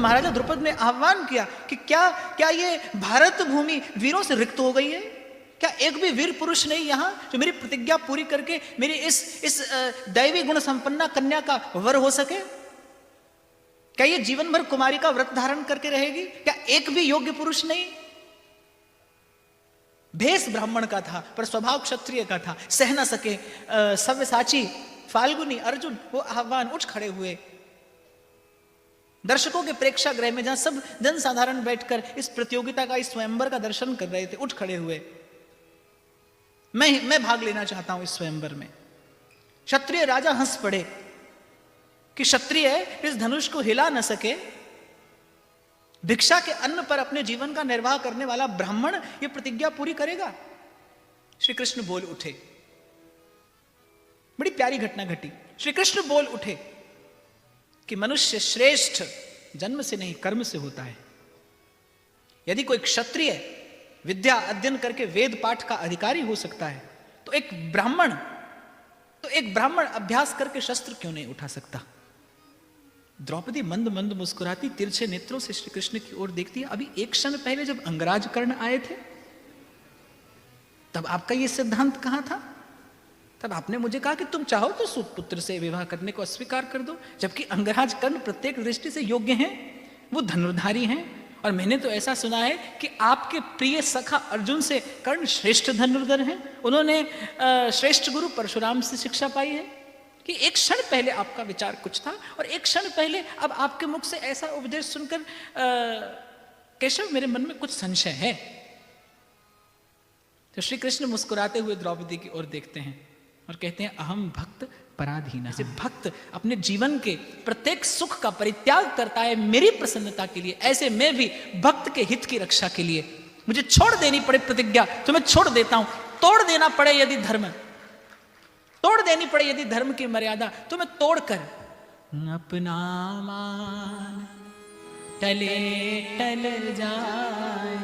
महाराजा द्रुपद ने आह्वान किया कि क्या ये भारत भूमि वीरों से रिक्त हो गई है? क्या एक भी वीर पुरुष नहीं यहां जो मेरी प्रतिज्ञा पूरी करके मेरी इस दैवी गुण संपन्ना कन्या का वर हो सके? क्या ये जीवन भर कुमारी का व्रत धारण करके रहेगी? क्या एक भी योग्य पुरुष नहीं? भेष ब्राह्मण का था पर स्वभाव क्षत्रिय का था। सह न सके सव्यसाची फाल्गुनी अर्जुन वो आह्वान, उठ खड़े हुए। दर्शकों के प्रेक्षागृह में जहां सब जनसाधारण बैठकर इस प्रतियोगिता का, इस स्वयंवर का दर्शन कर रहे थे, उठ खड़े हुए। मैं भाग लेना चाहता हूं इस स्वयंवर में। क्षत्रिय राजा हंस पड़े कि क्षत्रिय इस धनुष को हिला न सके, भिक्षा के अन्न पर अपने जीवन का निर्वाह करने वाला ब्राह्मण यह प्रतिज्ञा पूरी करेगा? श्री कृष्ण बोल उठे। बड़ी प्यारी घटना घटी। श्री कृष्ण बोल उठे कि मनुष्य श्रेष्ठ जन्म से नहीं कर्म से होता है। यदि कोई क्षत्रिय विद्या अध्ययन करके वेद पाठ का अधिकारी हो सकता है तो एक ब्राह्मण अभ्यास करके शस्त्र क्यों नहीं उठा सकता? द्रौपदी मंद मंद मुस्कुराती तिरछे नेत्रों से श्री कृष्ण की ओर देखती है। अभी एक क्षण पहले जब अंगराज कर्ण आए थे तब आपका यह सिद्धांत कहां था? तब आपने मुझे कहा कि तुम चाहो तो सूत पुत्र से विवाह करने को अस्वीकार कर दो, जबकि अंगराज कर्ण प्रत्येक दृष्टि से योग्य हैं, वो धनुर्धारी हैं। और मैंने तो ऐसा सुना है कि आपके प्रिय सखा अर्जुन से कर्ण श्रेष्ठ धनुर्धर हैं। उन्होंने श्रेष्ठ गुरु परशुराम से शिक्षा पाई है। कि एक क्षण पहले आपका विचार कुछ था और एक क्षण पहले अब आपके मुख से ऐसा उपदेश सुनकर केशव मेरे मन में कुछ संशय है। तो श्री कृष्ण मुस्कुराते हुए द्रौपदी की ओर देखते हैं और कहते हैं, अहम भक्त पराधीन। जैसे भक्त अपने जीवन के प्रत्येक सुख का परित्याग करता है मेरी प्रसन्नता के लिए, ऐसे मैं भी भक्त के हित की रक्षा के लिए मुझे छोड़ देनी पड़े प्रतिज्ञा तो मैं छोड़ देता हूं। तोड़ देना पड़े यदि धर्म, तोड़ देनी पड़े यदि धर्म की मर्यादा तो मैं तोड़कर अपना मान टले टल जाए,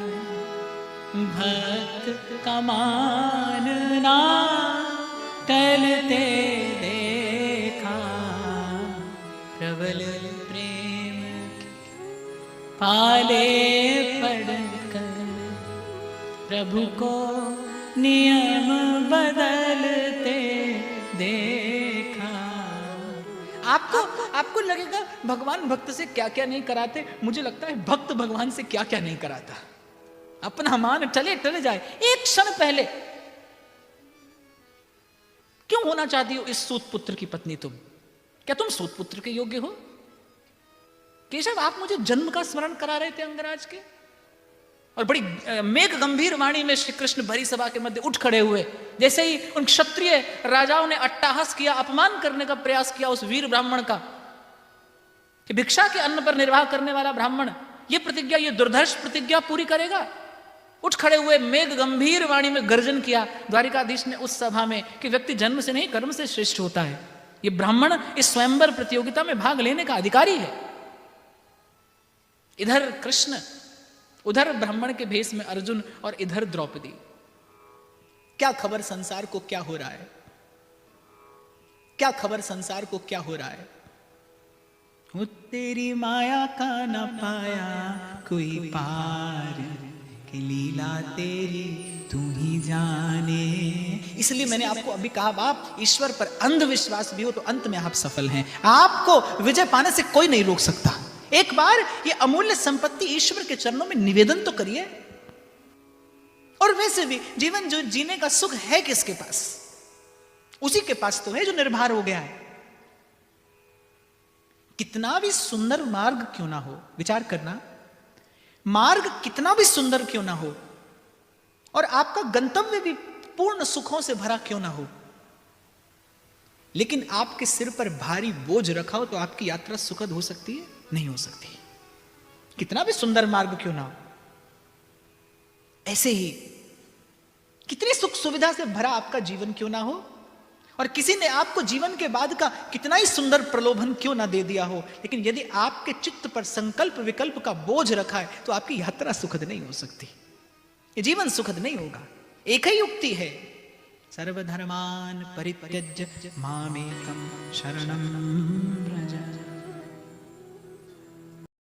भक्त का मानना टलते देखा, प्रबल प्रेम पाले पड़कर प्रभु को नियम बदलते देखा। आपको लगेगा भगवान भक्त से क्या क्या नहीं कराते, मुझे लगता है भक्त भगवान से क्या क्या नहीं कराता। अपना मान टले टल जाए। एक क्षण पहले क्यों होना चाहती हो इस सूत पुत्र की पत्नी तुम? क्या तुम सूत पुत्र के योग्य हो? केशव, आप मुझे जन्म का स्मरण करा रहे थे अंगराज के, और बड़ी मेघ गंभीर वाणी में श्री कृष्ण भरी सभा के मध्य उठ खड़े हुए। जैसे ही उन क्षत्रिय राजाओं ने अट्टहास किया, अपमान करने का प्रयास किया उस वीर ब्राह्मण का, कि भिक्षा के अन्न पर निर्वाह करने वाला ब्राह्मण ये प्रतिज्ञा, ये दुर्धर्ष प्रतिज्ञा पूरी करेगा। उठ खड़े हुए मेघ गंभीर वाणी में गर्जन किया द्वारिकाधीश ने उस सभा में कि व्यक्ति जन्म से नहीं कर्म से श्रेष्ठ होता है। ये ब्राह्मण इस स्वयंवर प्रतियोगिता में भाग लेने का अधिकारी है। इधर कृष्ण, उधर ब्राह्मण के भेष में अर्जुन और इधर द्रौपदी। क्या खबर संसार को क्या हो रहा है? क्या खबर संसार को क्या हो रहा है? वो तेरी माया का न पाया कोई पार, कि लीला तेरी तू ही जाने। इसलिए मैंने आपको अभी कहा, आप ईश्वर पर अंधविश्वास भी हो तो अंत में आप सफल हैं। आपको विजय पाने से कोई नहीं रोक सकता। एक बार ये अमूल्य संपत्ति ईश्वर के चरणों में निवेदन तो करिए। और वैसे भी जीवन जो जीने का सुख है किसके पास? उसी के पास तो है जो निर्भर हो गया है। कितना भी सुंदर मार्ग क्यों ना हो, विचार करना, मार्ग कितना भी सुंदर क्यों ना हो और आपका गंतव्य भी पूर्ण सुखों से भरा क्यों ना हो, लेकिन आपके सिर पर भारी बोझ रखा हो तो आपकी यात्रा सुखद हो सकती है? नहीं हो सकती। कितना भी सुंदर मार्ग क्यों ना हो। ऐसे ही कितनी सुख सुविधा से भरा आपका जीवन क्यों ना हो और किसी ने आपको जीवन के बाद का कितना ही सुंदर प्रलोभन क्यों ना दे दिया हो, लेकिन यदि आपके चित्त पर संकल्प विकल्प का बोझ रखा है तो आपकी यात्रा सुखद नहीं हो सकती। ये जीवन सुखद नहीं होगा। एक ही युक्ति है, सर्वधर्मान परित्यज्य मामेकं शरणं व्रज।